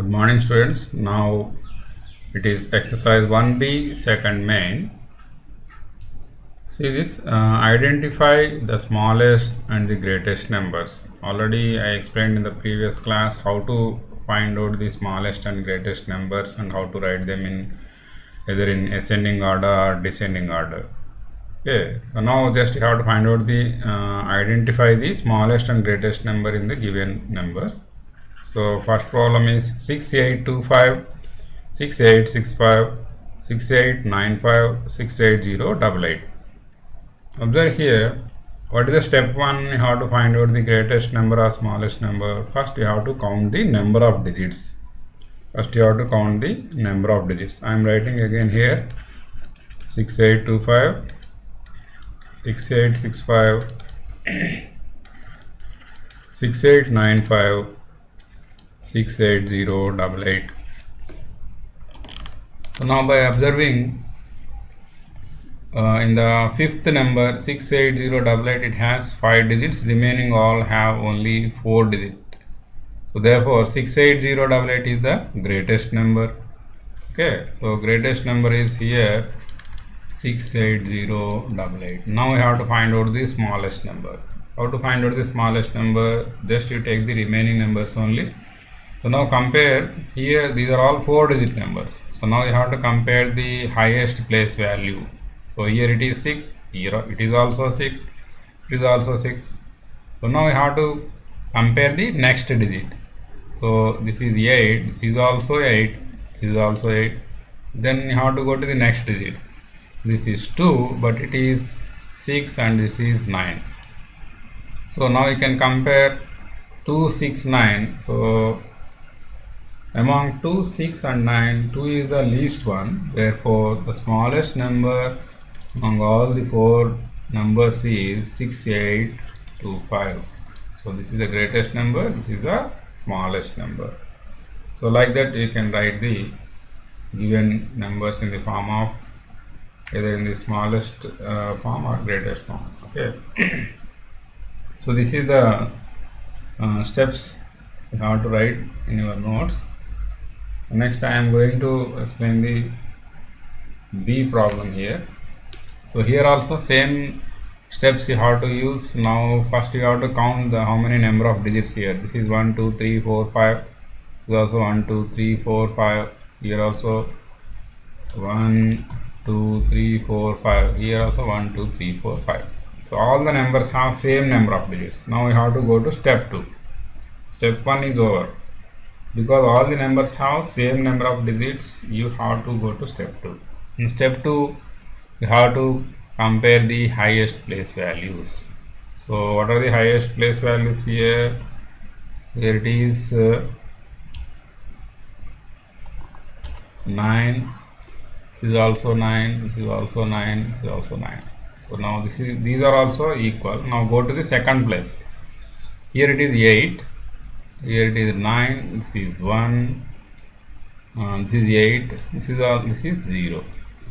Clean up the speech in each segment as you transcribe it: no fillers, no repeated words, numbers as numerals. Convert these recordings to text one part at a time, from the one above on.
Good morning, students. Now it is exercise 1B, second main. See this, identify the smallest and the greatest numbers. Already I explained in the previous class how to find out the smallest and greatest numbers and how to write them in either in ascending order or descending order. Okay, so now just you have to find out the identify the smallest and greatest number in the given numbers. So first problem is 6825, 6865, 6895, 68088. Observe here, what is the step 1? You have to find out the greatest number or smallest number. First you have to count the number of digits. First you have to count the number of digits. I am writing again here 6825, 6865, 6895, 68088. So now by observing in the fifth number 68088, it has 5 digits, remaining all have only 4 digits. So therefore 68088 is the greatest number. Okay, so greatest number is here 68088. Now we have to find out the smallest number. How to find out the smallest number? Just you take the remaining numbers only. So now compare here, these are all 4 digit numbers. So now you have to compare the highest place value. So here it is 6, here it is also 6, it is also 6. So now you have to compare the next digit. So this is 8, this is also 8, this is also 8. Then you have to go to the next digit. This is 2, but it is 6 and this is 9. So now you can compare 2, 6, 9. So among 2, 6 and 9, 2 is the least one. Therefore, the smallest number among all the 4 numbers is 6825. So this is the greatest number, this is the smallest number. So like that you can write the given numbers in the form of either in the smallest form or greatest form. Okay. So this is the steps you have to write in your notes. Next I am going to explain the B problem here. So here also same steps you have to use. Now first you have to count how many number of digits here. This is 1, 2, 3, 4, 5. This is also 1, 2, 3, 4, 5. Here also 1, 2, 3, 4, 5. Here also 1, 2, 3, 4, 5. So all the numbers have same number of digits. Now we have to go to step 2. Step 1 is over. Because all the numbers have same number of digits, you have to go to step 2. In step 2, you have to compare the highest place values. So what are the highest place values here? Here it is 9. This is also 9. This is also 9. This is also 9. So now these are also equal. Now go to the second place. Here it is 8. Here it is 9, this is 1, this is 8, this is 0.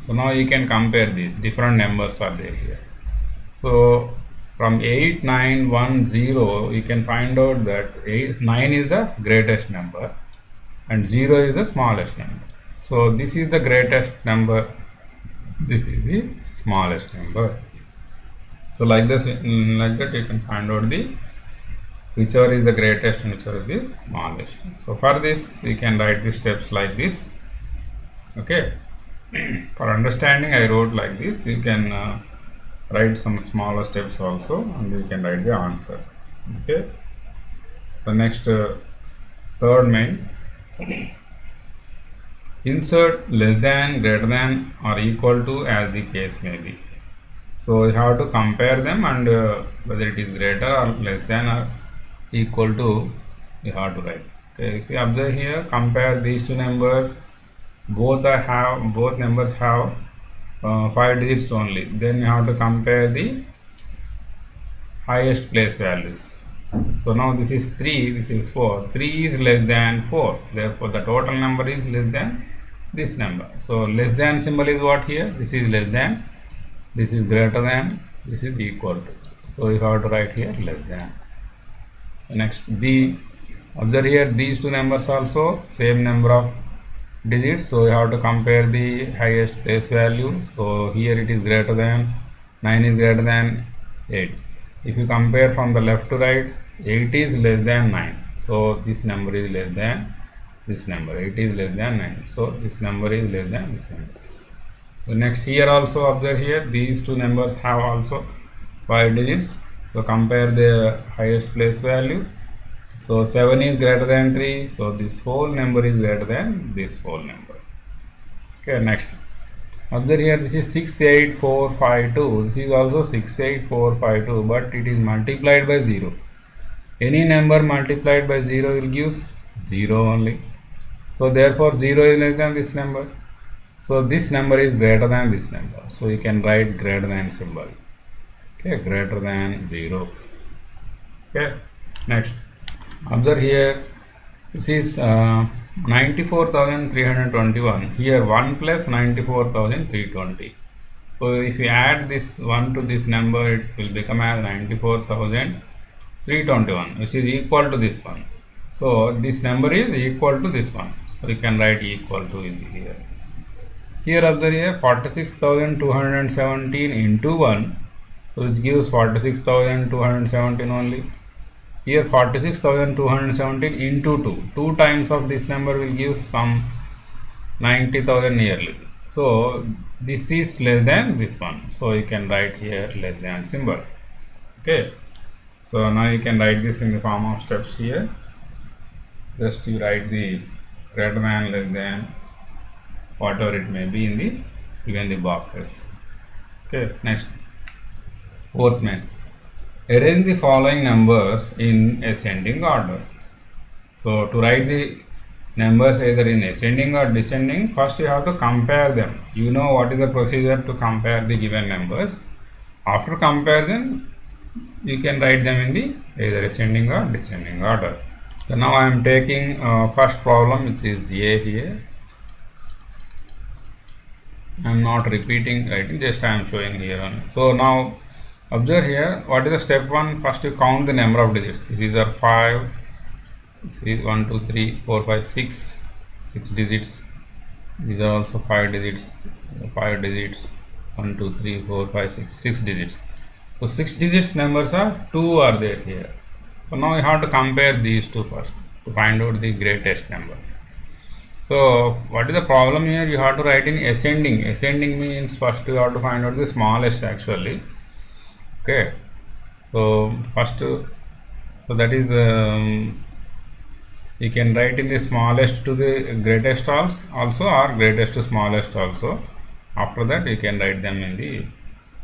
So now you can compare these, different numbers are there here. So from 8, 9, 1, 0, you can find out that 9 is the greatest number and 0 is the smallest number. So this is the greatest number, this is the smallest number. So like this, like that you can find out the whichever is the greatest and whichever is the smallest. So for this you can write the steps like this. Okay. For understanding I wrote like this. You can write some smaller steps also and you can write the answer. Okay. So next third main. Insert less than, greater than or equal to as the case may be. So you have to compare them and whether it is greater or less than or equal to you have to write. Okay, see, observe here, compare these two numbers. Both numbers have 5 digits only. Then you have to compare the highest place values. So now this is 3, this is 4. 3 is less than 4. Therefore the total number is less than this number. So less than symbol is what here? This is less than, this is greater than, this is equal to. So you have to write here less than. Next B, Observe here these two numbers also same number of digits, so you have to compare the highest place value. So here it is greater than 9 is greater than 8. If you compare from the left to right, 8 is less than 9, so this number is less than this number. 8 is less than 9, so this number is less than this number. So next here also observe here these two numbers have also 5 digits, so compare the highest place value. So 7 is greater than 3, so this whole number is greater than this whole number. Okay, next observe here this is 68452. This is also 68452, but it is multiplied by 0. Any number multiplied by 0 will give 0 only. So therefore 0 is less than this number. So this number is greater than this number. So you can write greater than symbol. Okay, greater than 0. Okay, next observe here this is 94,321. Here 1 plus 94,320. So if you add this 1 to this number, it will become as 94,321, which is equal to this one. So this number is equal to this one. So you can write equal to is here. Here observe here 46,217 into 1. So which gives 46,217 only. Here 46,217 into 2. 2 times of this number will give some 90,000 nearly. So this is less than this one. So you can write here less than symbol. Okay. So now you can write this in the form of steps here. Just you write the greater than, less than, whatever it may be in the given the boxes. Okay. Next, fourth method. Arrange the following numbers in ascending order. So to write the numbers either in ascending or descending, first you have to compare them. You know what is the procedure to compare the given numbers. After comparison, you can write them in the either ascending or descending order. So now I am taking first problem, which is A here. I am not repeating writing, just I am showing here only. So now observe here, what is the step 1? First you count the number of digits. These are 5, this is 1, 2, 3, 4, 5, 6 digits. These are also 5 digits, 5 digits, 1, 2, 3, 4, 5, 6 digits. So 6 digits numbers are 2 are there here. So now you have to compare these two first to find out the greatest number. So what is the problem here? You have to write in ascending. Ascending means first you have to find out the smallest actually. Okay, so first, so that is you can write in the smallest to the greatest also or greatest to smallest also. After that you can write them in the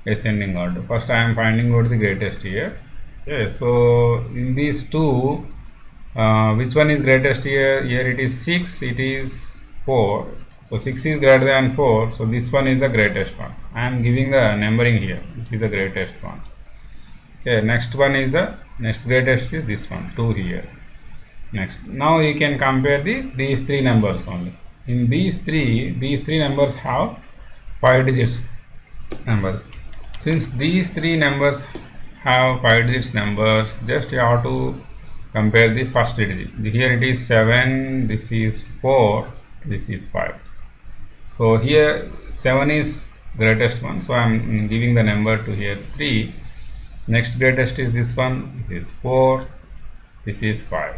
ascending order. First I am finding out the greatest here. Okay, so in these two, which one is greatest here? Here it is 6, it is 4. So 6 is greater than 4, so this one is the greatest one. I am giving the numbering here. This is the greatest one. Okay, next one is the next greatest is this one, 2 here. Next, now you can compare these three numbers only. In these three numbers have 5 digits numbers. Since these three numbers have 5 digits numbers, just you have to compare the first digit. Here it is 7, this is 4, this is 5. So here 7 is greatest one, so I am giving the number to here 3. Next greatest is this one, this is 4, this is 5.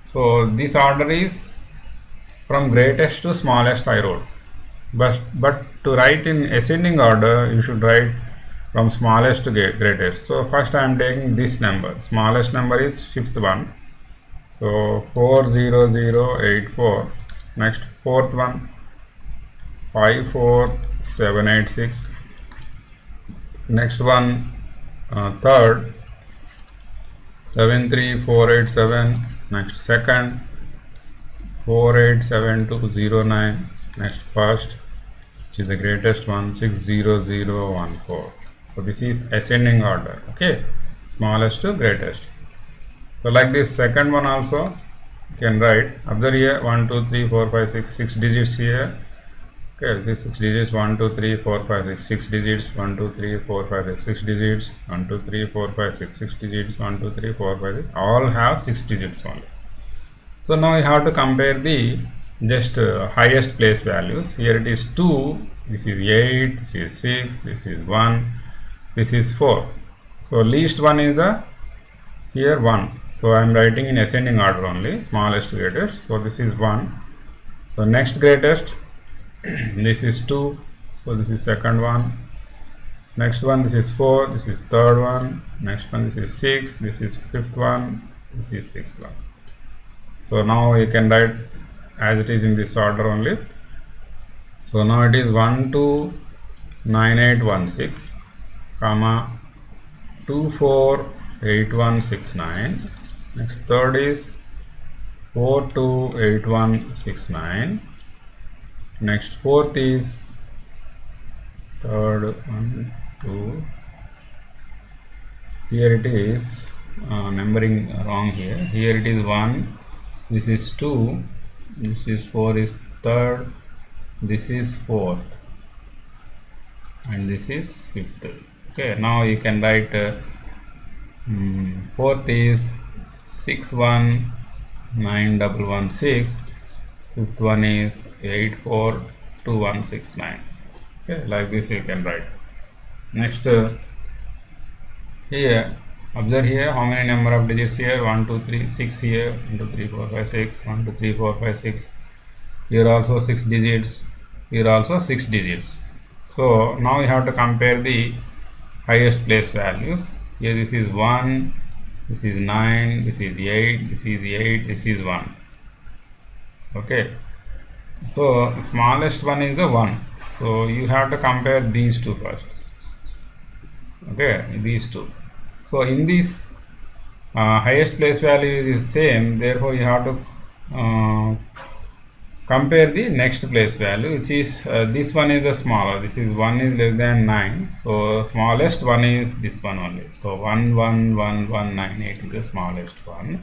So this order is from greatest to smallest I wrote. But to write in ascending order, you should write from smallest to greatest. So first I am taking this number. Smallest number is 5th one. So 40084. Next, 4th one 54786. Next one, third 73487. Next, second 487209. Next, first, which is the greatest one, 60014. So this is ascending order. Okay, smallest to greatest. So like this second one also you can write. Observe here 1 2 3 4 5 6 digits here. Okay, this is 6 digits, 1 2 3 4 5 6 digits, 1 2 3 4 5 6 digits, 1 2 3 4 5 6 digits, 1 2 3 4 5 6. All have 6 digits only. So now you have to compare the just highest place values. Here it is 2, this is 8, this is 6, this is 1, this is 4. So least one is the here 1. So I am writing in ascending order only, smallest greatest. So this is 1. So next greatest, this is 2. So this is second one. Next one, this is 4. This is third one. Next one, this is 6. This is fifth one. This is sixth one. So now you can write as it is in this order only. So now it is 129816, comma 248169. Next third is 428169. Next fourth is third 1 2. Here it is numbering wrong here. Here it is 1. This is 2. This is 4 is third. This is fourth. And this is fifth. Okay, now you can write fourth is 619116. Fifth one is 842169. Okay, like this you can write. Next here, observe here how many number of digits here. 1 2 3 6 here. 1 2 3 4 5 6. 1 2 3 4 5 6. Here also 6 digits. Here also 6 digits. So now you have to compare the highest place values. Here this is 1, this is 9, this is 8, this is 8, this is 1. Okay, so the smallest one is the 1. So you have to compare these two first. Okay, these two. So in this highest place value is same, therefore you have to compare the next place value, which is this one is the smaller. This is 1 is less than 9. So smallest one is this one only. So 11198 is the smallest one.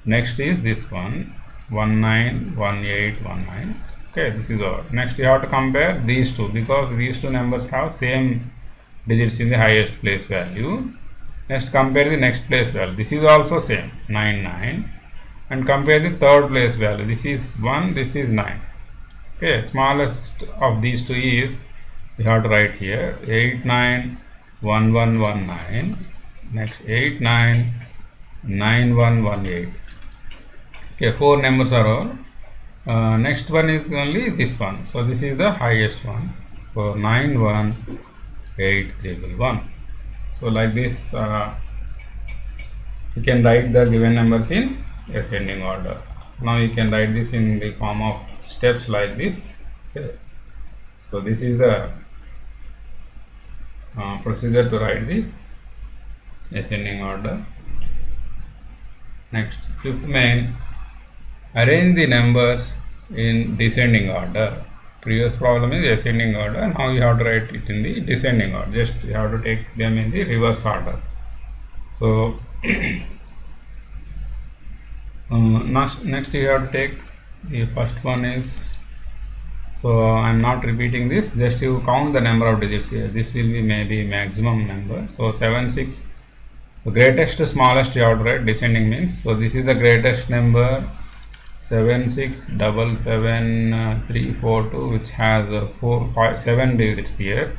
Next is this one 191819. Okay, this is all. Next you have to compare these two, because these two numbers have same digits in the highest place value. Next compare the next place value. This is also same 99, and compare the third place value. This is 1, this is 9. Okay, smallest of these two is, you have to write here 891119. Next 899118. Okay, 4 numbers are all. Next one is only this one. So this is the highest one. So 918311. So like this you can write the given numbers in ascending order. Now you can write this in the form of steps like this. Okay. So this is the procedure to write the ascending order. Next, fifth main, arrange the numbers in descending order. Previous problem is ascending order. Now you have to write it in the descending order. Just you have to take them in the reverse order. So next you have to take the first one is, so I am not repeating this, just you count the number of digits here. This will be maybe maximum number. So 7 6, the greatest to smallest you have to write descending means. So this is the greatest number 7677342, which has 7 digits here.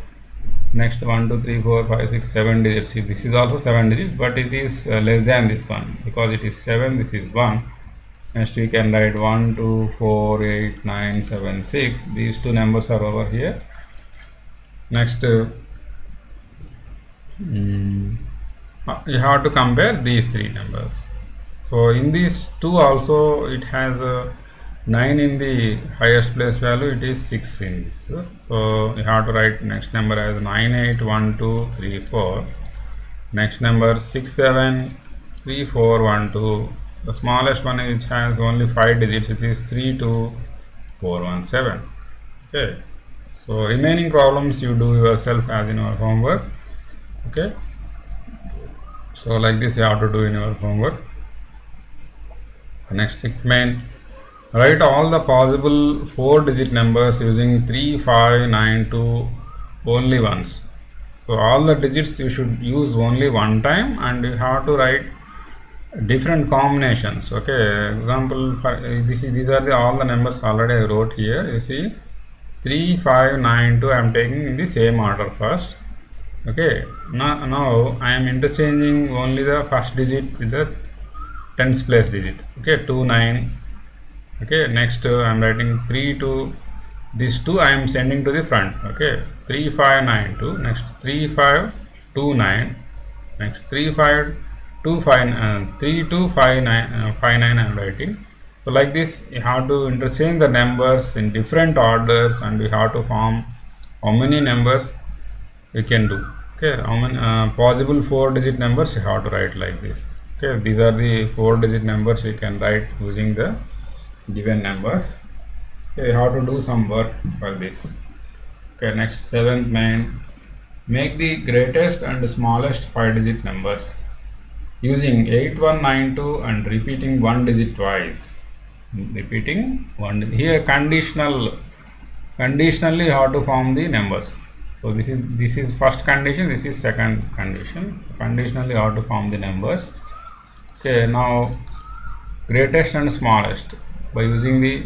Next 1 2 3 4 5 6 7 digits. This is also 7 digits, but it is less than this one because it is 7. This is 1. Next we can write 1 2 4 8 9 7 6. These two numbers are over here. Next you have to compare these three numbers. So in these two also it has 9 in the highest place value, it is 6 in this. So you have to write next number as 981234. Next number 673412. The smallest one which has only 5 digits, which is 32417. Okay. So remaining problems you do yourself as in your homework. Okay. So like this you have to do in your homework. Next sixth main, write all the possible 4-digit numbers using 3, 5, 9, 2 only once. So all the digits you should use only one time, and you have to write different combinations. Okay, example for these are all the numbers already I wrote here. You see 3 5 9 2 I am taking in the same order first. Okay, now I am interchanging only the first digit with the tens place digit. Okay, 2 9. Okay, next I am writing 3 2. These 2 I am sending to the front. Okay, 3 5 9 2. Next 3 5 2 9. Next 3 5 2 5 3 2 5 9 5 9 I am writing. So like this you have to interchange the numbers in different orders, and we have to form how many numbers you can do. Okay, how many possible 4-digit numbers you have to write like this. Okay, these are the 4-digit numbers you can write using the given numbers. Okay, you have to do some work for this. Okay, next 7th main, make the greatest and smallest 5-digit numbers using 8192 and repeating one digit twice. Repeating one here conditionally you have to form the numbers. So this is first condition, this is second condition. Conditionally you have to form the numbers. Okay, now greatest and smallest by using the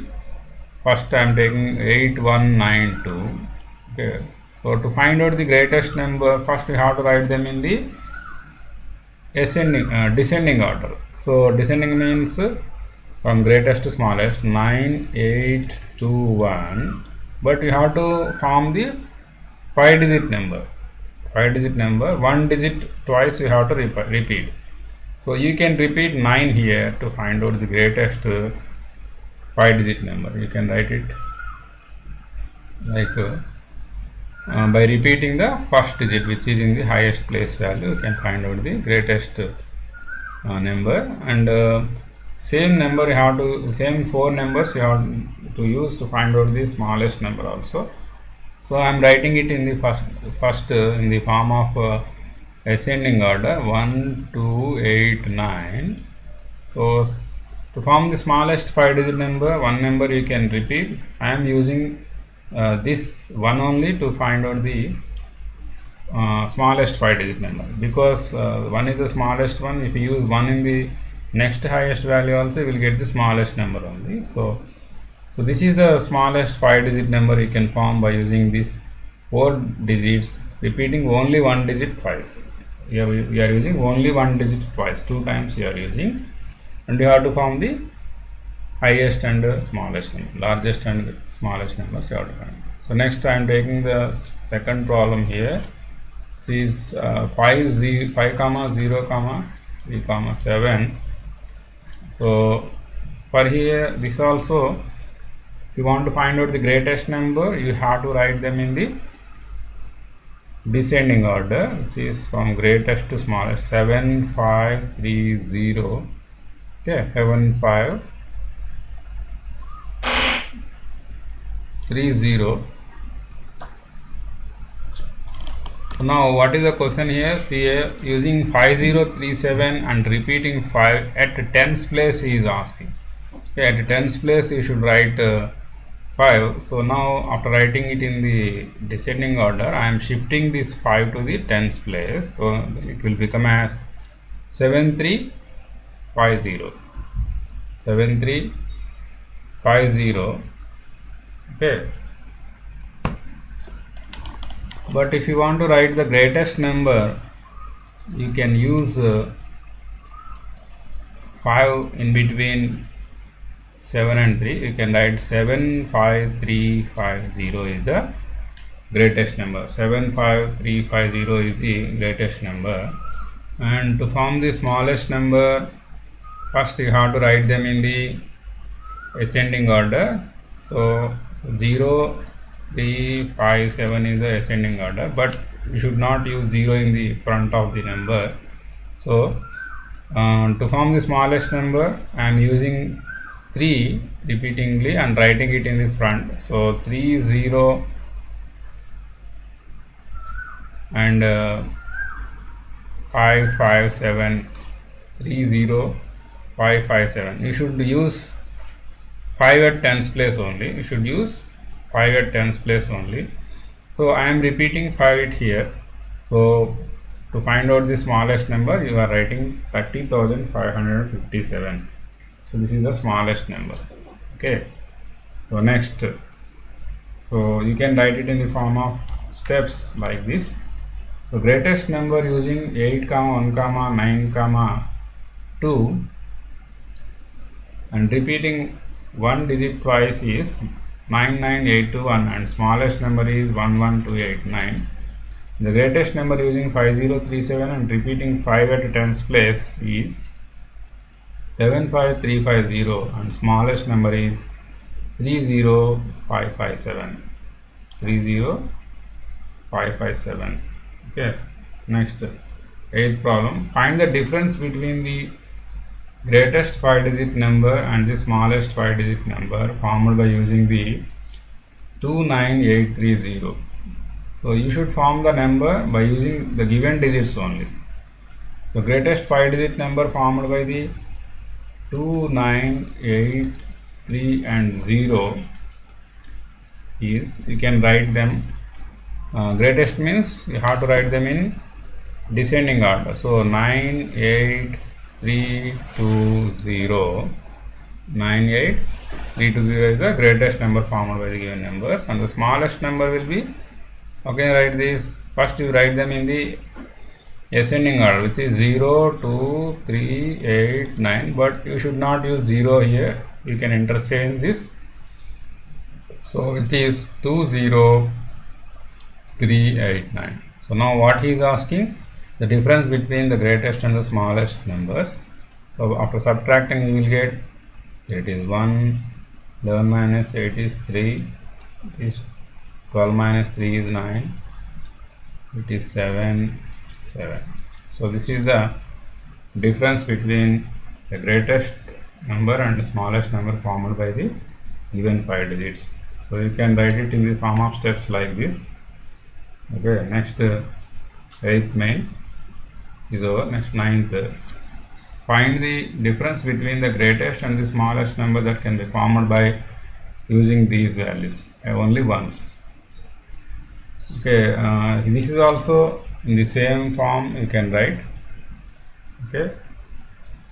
first I am taking 8192. Okay, so to find out the greatest number, first we have to write them in the descending order. So descending means from greatest to smallest 9 8 2 1, but you have to form the 5-digit number. 5-digit number, one digit twice you have to repeat. So you can repeat 9 here to find out the greatest 5-digit number. You can write it like by repeating the first digit, which is in the highest place value. You can find out the greatest number, and same number you have to, same 4 numbers you have to use to find out the smallest number also. So I am writing it in the first in the form of ascending order 1 2 8 9. So to form the smallest 5-digit number, one number you can repeat. I am using this one only to find out the smallest 5-digit number, because 1 is the smallest one. If you use 1 in the next highest value also, you will get the smallest number only. So this is the smallest 5-digit number you can form by using these 4 digits, repeating only one digit twice. You are using only one digit twice, 2 times you are using, and you have to form the highest and smallest number, largest and smallest numbers you have to find. So next I am taking the second problem here. This is 5 comma 0 comma 3 comma 7. So for here, this also, if you want to find out the greatest number, you have to write them in the descending order, which is from greatest to smallest. 7 5 3 0. Okay, 7 5 3 0. Now what is the question here? See here, using 5037 and repeating 5 at tens place he is asking. Okay, at tens place you should write 5. So now after writing it in the descending order, I am shifting this 5 to the tens place. So it will become as 7350. 7350. Okay. But if you want to write the greatest number, you can use 5 in between 7 and 3. You can write 75350 is the greatest number. 75350 is the greatest number. And to form the smallest number, first you have to write them in the ascending order. So 0 3 5 7 is the ascending order, but you should not use 0 in the front of the number. So to form the smallest number, I am using 3 repeatedly and writing it in the front. So 3 0 and 5 5 7 3 0 5 5 7. You should use 5 at tens place only. You should use 5 at tens place only. So I am repeating 5 here. So to find out the smallest number, you are writing 30,557. So this is the smallest number. Okay. So next, so you can write it in the form of steps like this. The greatest number using 8, 1, 9, 2 and repeating one digit twice is 99821, and smallest number is 11289. The greatest number using 5037 and repeating 5 at tens place is 75350, and smallest number is 30557. 30557. Okay. Next, eighth problem. Find the difference between the greatest 5-digit number and the smallest 5-digit number formed by using the 29830. So you should form the number by using the given digits only. So greatest 5-digit number formed by the 2, 9, 8, 3 and 0 is, you can write them, greatest means you have to write them in descending order. So 9, 8, 3, 2, 0. 9, 8, 3, 2, 0 is the greatest number formed by the given numbers, and the smallest number will be, okay, write this. First you write them in the ascending order, which is 0, 2, 3, 8, 9, but you should not use 0 here. You can interchange this. So it is 20389. So now what he is asking, the difference between the greatest and the smallest numbers. So after subtracting you will get, it is 1, 11 minus 8 is 3, it is 12 minus 3 is 9, it is 7, 7. So this is the difference between the greatest number and the smallest number formed by the given 5 digits. So you can write it in the form of steps like this. Okay, next, 8th main is over. Next, 9th. Find the difference between the greatest and the smallest number that can be formed by using these values only once. Okay, this is also in the same form you can write. Okay,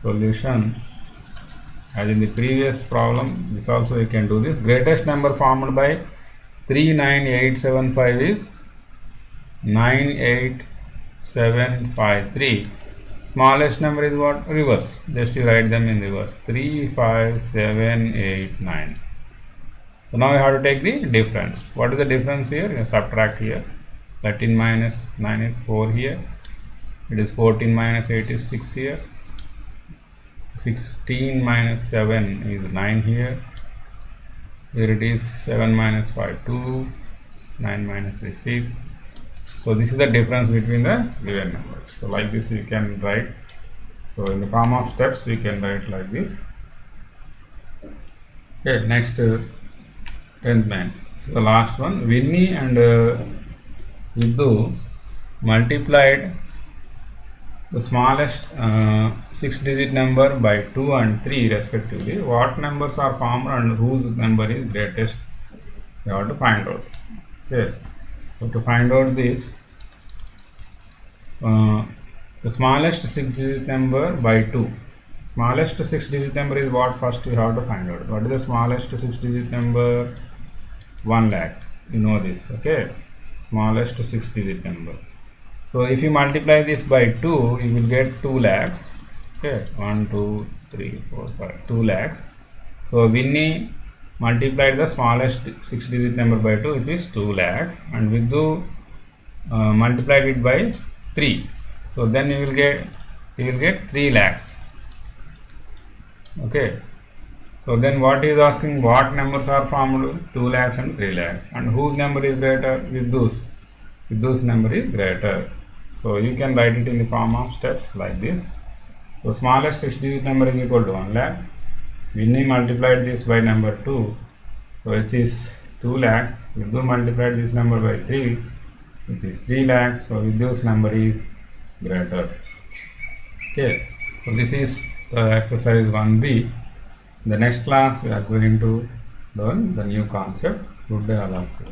solution as in the previous problem, this also you can do this. Greatest number formed by 39875 is 98753. Smallest number is what? Reverse. Just you write them in reverse. 35789. So now you have to take the difference. What is the difference here? You subtract here. 13 minus 9 is 4 here. It is 14 minus 8 is 6 here. 16 minus 7 is 9 here. Here it is 7 minus 5, 2. 9 minus 3, 6. So this is the difference between the given numbers. So like this you can write. So in the form of steps we can write like this. Okay, next, 10th man. So the last one, Winnie and Vidhu multiplied the smallest 6-digit number by 2 and 3 respectively. What numbers are formed and whose number is greatest? You have to find out. Okay, so to find out this, the smallest 6-digit number by 2. Smallest 6-digit number is what? First you have to find out. What is the smallest 6-digit number? 1 lakh. You know this. Okay, smallest 6-digit number. So if you multiply this by 2, you will get 2 lakhs. Okay, 1, 2, 3, 4, 5, 2 lakhs. So Winnie multiplied the smallest 6-digit number by 2, which is 2 lakhs, and Vidhu multiplied it by 3. So then you will get 3 lakhs. Okay. So then what he is asking, what numbers are formed? 2 lakhs and 3 lakhs, and whose number is greater? Vidhu's number is greater. So you can write it in the form of steps like this. So smallest 6-digit number is equal to 1 lakh. Winnie multiplied this by number 2, so which is 2 lakhs. Vidhu multiplied this number by 3, which is 3 lakhs. So Vidhu's number is greater. Okay, so this is the exercise 1B. In the next class we are going to learn the new concept. Good day all of you.